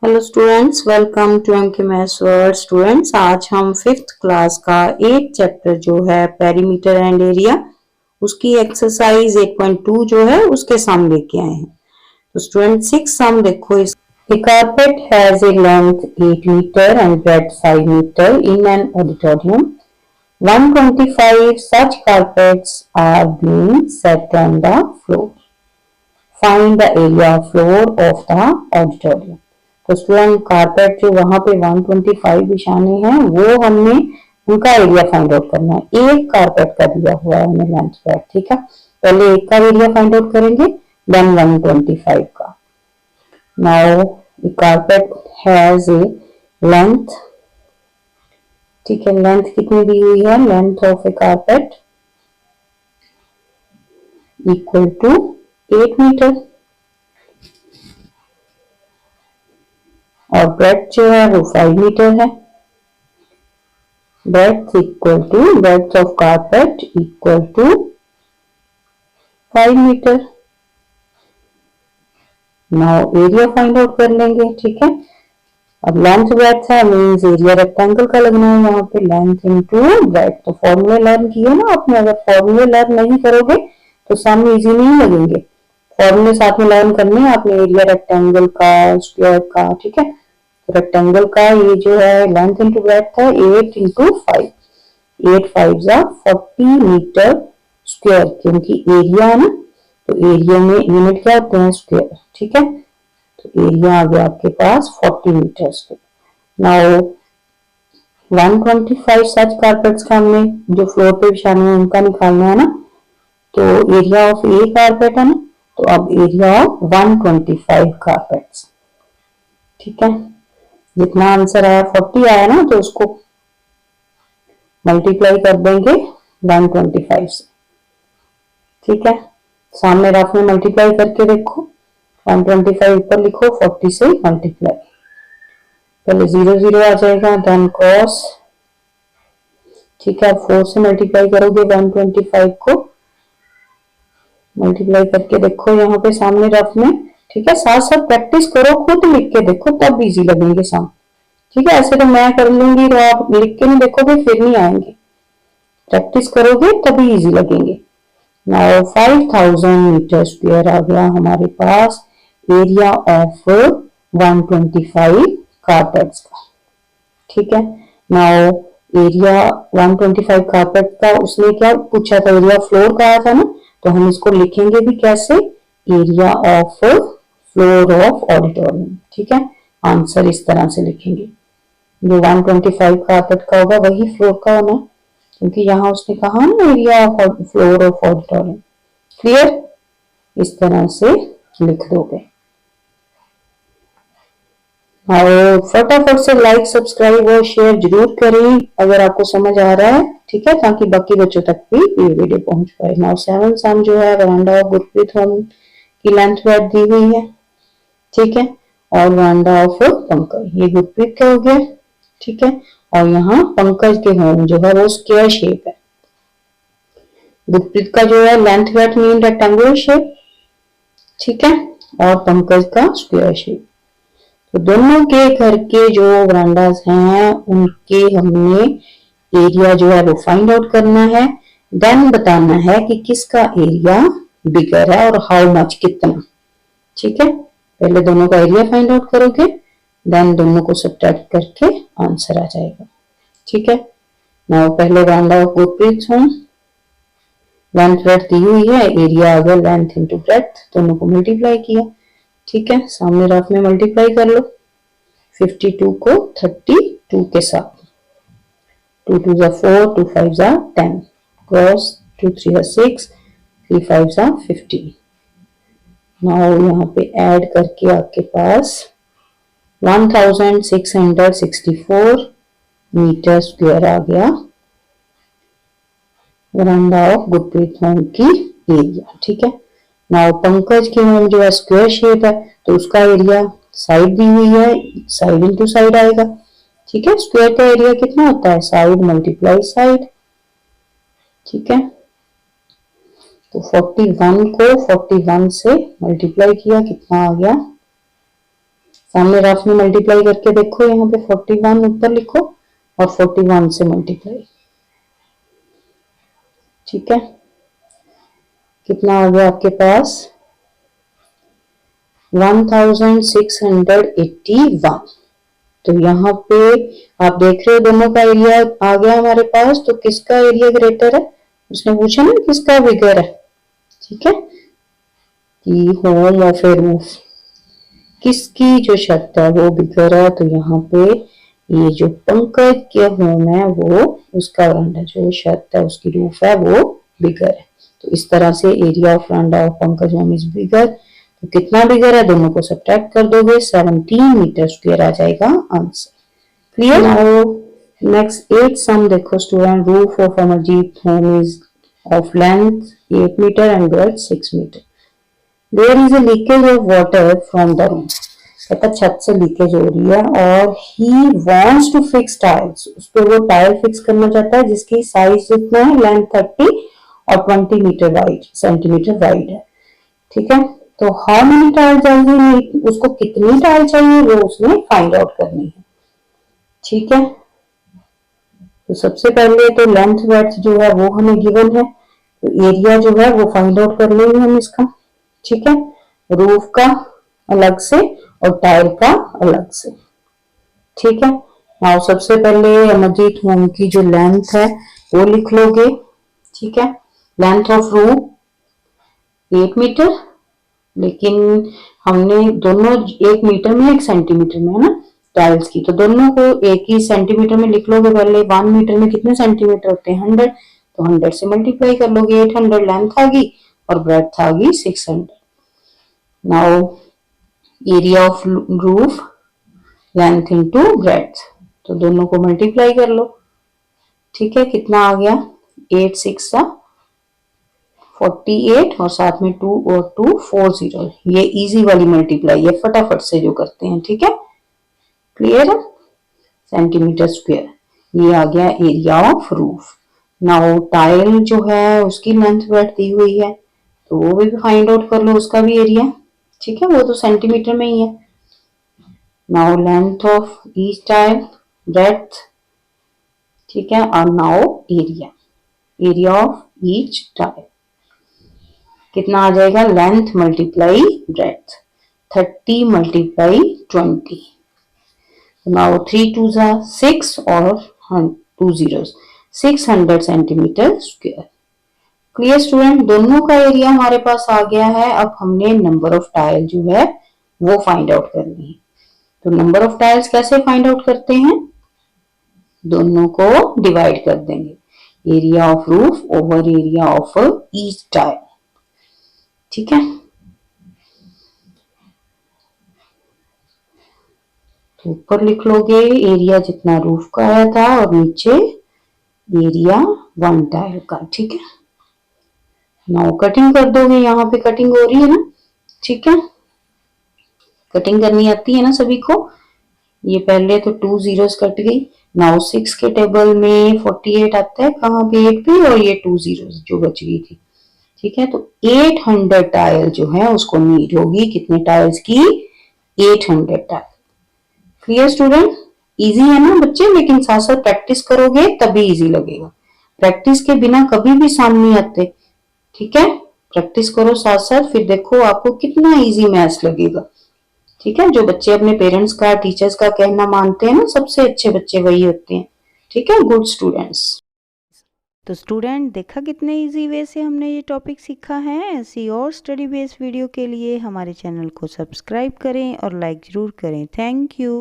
Hello students, welcome to MK maths world. Students, आज हम fifth class का एक चैप्टर जो है पेरीमीटर एंड एरिया, उसकी एक्सरसाइज 8.2 जो है उसके सम लेके आए हैं। तो स्टूडेंट 6 सम देखो। इस A carpet has a length 8 meter and breadth 5 meter in an auditorium. 125 such carpets are being set on the floor. Find the area floor of the auditorium. तो स्टूडेंट कारपेट जो वहां पे 125 बिछाने हैं वो हमने उनका एरिया फाइंड आउट करना है। एक कारपेट का दिया हुआ है हमें लेंथ पर, ठीक है। पहले एक का एरिया फाइंड आउट करेंगे, देन 125 का। Now carpet has a length, ठीक है। लेंथ कितनी दी हुई है? Length of a carpet equal to 8 metre और ब्रेथ जो है वो 5 मीटर है। Breadth equal to breadth of carpet equal to 5 metre. Now area find out कर लेंगे, ठीक है। अब लेंथ ब्रेथ है, मींस एरिया रेक्टेंगल का लगना है यहाँ पे। लेंथ इनटू ब्रेथ, तो फॉर्मूले लर्न किए ना आपने। अगर फॉर्मूले लर्न नहीं करोगे तो सम इजी नहीं लगेंगे। फॉर्मूले साथ में लर्न करने हैं आपने, एरिया रेक्टेंगल का, स्क्वायर का, ठीक है। रेक्टेंगल का ये जो है लेंथ इंटू ब्रेथ है 8 इंटू 5, 8 5 जा 40 मीटर स्क्वायर, क्योंकि एरिया है ना, तो एरिया में यूनिट क्या होते हैं? स्क्वायर, ठीक है। तो एरिया आ गया आपके पास 40 मीटर स्क्वायर। नाउ 125 सच कारपेट्स का हमने जो फ्लोर पे बिछाने हैं उनका निकालना है ना। तो एरिया ऑफ ए कारपेट है ना, तो अब एरिया ऑफ 125 कारपेट्स, ठीक है। जितना आंसर आया 40 आया ना, तो उसको मल्टीप्लाई कर देंगे 125 से, ठीक है। सामने रफ में मल्टीप्लाई करके देखो, 125 ऊपर लिखो, 40 से मल्टीप्लाई, पहले 0 0 आ जाएगा, देन क्रॉस, ठीक है। 4 से मल्टीप्लाई करोगे 125 को, मल्टीप्लाई करके देखो यहाँ पे सामने रफ में, ठीक है। साथ साथ प्रैक्टिस करो, खुद लिख के देखो तब इजी लगेंगे सम, ठीक है। ऐसे तो मैं कर लूंगी तो आप लिख के नहीं देखोगे फिर नहीं आएंगे, प्रैक्टिस करोगे तभी इजी लगेंगे। नाउ 5000 मीटर स्क्वायर आ गया हमारे पास एरिया ऑफ 125 कारपेट्स का, ठीक है। नाउ एरिया 125 कारपेट का उसने क्या पूछा था? एरिया फ्लोर कहा था ना, तो हम इसको लिखेंगे भी कैसे? Area of floor of auditorium, ठीक है। आंसर इस तरह से लिखेंगे, जो 125 कारपेट का होगा वही फ्लोर का होना, क्योंकि यहाँ उसने कहा ना area of floor of auditorium. Clear? इस तरह से लिख दोगे। और फटाफट से लाइक, सब्सक्राइब और शेयर जरूर करें अगर आपको समझ आ रहा है, ठीक है, ताकि बाकी बच्चों तक भी ये वीडियो पहुंच पाए। नाउ 7 सम जो है वरांडा ऑफ गुरप्रीत होम की लेंथ ब्रेथ दी हुई है, ठीक है। और वरांडा ऑफ पंकज, ये गुरप्रीत का हो गया, ठीक है। और यहाँ पंकज के होम जो है वो स्क्वायर शेप है। गुरप्रीत का जो है length breadth mean rectangular shape, ठीक है, और पंकज का स्क्वायर शेप। तो दोनों के घर के जो वरांडास हैं उनके हमने एरिया जो है वो फाइंड आउट करना है, देन बताना है कि किसका एरिया बिगर है और हाउ मच, कितना, ठीक है। पहले दोनों का एरिया फाइंड आउट करोगे, देन दोनों को सब्ट्रैक्ट करके आंसर आ जाएगा, ठीक है। नाउ पहले veranda of Gurpreet home, length breadth दी हुई है, एरिया आ गया लेंथ इंटू ब्रेथ, दोनों को मल्टीप्लाई किया, ठीक है। सामने रफ में मल्टीप्लाई कर लो, 52 को 32 के साथ, 2 2 जा 4, 2 5 जा 10, क्रॉस 2 3 जा 6, 3 5 जा 15। नाउ यहाँ पे ऐड करके आपके पास 1664 मीटर स्क्वायर आ गया वरांडा ऑफ गुरप्रीत होम की एरिया, ठीक है। नाउ पंकज के होम जो है स्क्वायर शेप है, तो उसका एरिया साइड दी हुई है, साइड इंटू साइड आएगा, ठीक है। स्क्वायर का एरिया कितना होता है? साइड मल्टीप्लाई साइड, ठीक है। तो 41 को 41 से मल्टीप्लाई किया, कितना आ गया? सामने रफ में मल्टीप्लाई करके देखो, यहाँ पे 41 ऊपर लिखो और 41 से मल्टीप्लाई। ठीक है, कितना आ गया आपके पास 1681। तो यहाँ पे आप देख रहे हो दोनों का एरिया आ गया हमारे पास। तो किसका एरिया ग्रेटर है, उसने पूछा ना किसका बिगर है। ठीक है, कि होम और फिर रूफ, किसकी जो छत है वो बिगर है। तो यहाँ पे ये जो पंकज के होम है वो, उसका वरांडा जो छत है उसकी रूफ है वो बिगर है। तो इस तरह से area of veranda of Pankaj home is bigger. तो कितना बिगर है, दोनों को सब्ट्रैक्ट कर दोगे, 17 मीटर स्क्वायर आ जाएगा answer. Clear. Now next 8 sum देखो student. Roof of Amarjit home is of length 8 metre and breadth 6 metre. There is a leakage of water from the room. कहता छत से लीकेज हो रही है और he wants to fix tiles. उस पर वो टाइल फिक्स करना चाहता है जिसकी साइज जितना है, लेंथ 30 और 20 मीटर वाइड सेंटीमीटर वाइड है। ठीक है, तो हाउ मेनी टाइल चाहिए, उसको कितनी टाइल चाहिए वो उसने फाइंड आउट करनी है। ठीक है, तो सबसे पहले तो लेंथ ब्रेड्थ जो है वो हमें गिवन है, तो एरिया जो है वो फाइंड आउट कर लेंगे हम इसका। ठीक है, रूफ का अलग से और टाइल का अलग से। ठीक है, नाउ सबसे पहले अमरजीत होम की जो लेंथ है वो लिख लोगे। ठीक है, लेंथ ऑफ रूफ 8 मीटर, लेकिन हमने दोनों 1 मीटर में 1 सेंटीमीटर में है ना टाइल्स की, तो दोनों को एक ही सेंटीमीटर में लिख लोगे पहले। 1 मीटर में कितने सेंटीमीटर होते हैं 100, तो 100 से मल्टीप्लाई कर लोगे। 800 लेंथ आ गई और ब्रेड्थ आ गई 600। Now area of roof length into breadth, तो दोनों को मल्टीप्लाई कर लो। ठीक है, कितना आ गया 8 6 48 और साथ में 2 और 2 40। ये इजी वाली मल्टीप्लाई है, फटाफट से जो करते हैं। ठीक है, क्लियर है। सेंटीमीटर स्क्वायर, ये आ गया area of roof. Now tile जो है उसकी लेंथ ब्रेड्थ दी हुई है, तो वो भी फाइंड आउट कर लो, उसका भी एरिया। ठीक है, वो तो सेंटीमीटर में ही है। Now length of each tile breadth. ठीक है, और now area of each tile कितना आ जाएगा, length multiply breadth 30 multiply 20। Now 3 2 6 और 2 zeros 600 centimetre square. Clear student, दोनों का एरिया हमारे पास आ गया है। अब हमने नंबर ऑफ टाइल जो है वो फाइंड आउट करनी है। तो नंबर ऑफ टाइल्स कैसे फाइंड आउट करते हैं, दोनों को डिवाइड कर देंगे, area of roof over area of each tile. ठीक है, तो ऊपर लिख लोगे एरिया जितना रूफ का आया था और नीचे एरिया 1 टाइल का। ठीक है, नाउ कटिंग कर दोगे, यहाँ पे कटिंग हो रही है ना। ठीक है, कटिंग करनी आती है ना सभी को। ये पहले तो 2 zeros कट गई। नाउ 6 के टेबल में 48 आता है कहाँ पे 8 पे, और ये 2 zeros जो बच गई थी। ठीक है, तो 800 टाइल जो है उसको नीड होगी, कितने टाइल्स की 800 टाइल। क्लियर स्टूडेंट, इजी है ना बच्चे, लेकिन साथ साथ प्रैक्टिस करोगे तभी इजी लगेगा। प्रैक्टिस के बिना कभी भी सामने नहीं आते। ठीक है, प्रैक्टिस करो साथ साथ, फिर देखो आपको कितना इजी मैथ्स लगेगा। ठीक है, जो बच्चे अपने पेरेंट्स का टीचर्स का कहना मानते हैं ना, सबसे अच्छे बच्चे वही होते हैं। ठीक है, गुड स्टूडेंट्स। तो स्टूडेंट देखा कितने इजी वे से हमने ये टॉपिक सीखा है। ऐसी और स्टडी बेस्ड वीडियो के लिए हमारे चैनल को सब्सक्राइब करें और लाइक ज़रूर करें। Thank you.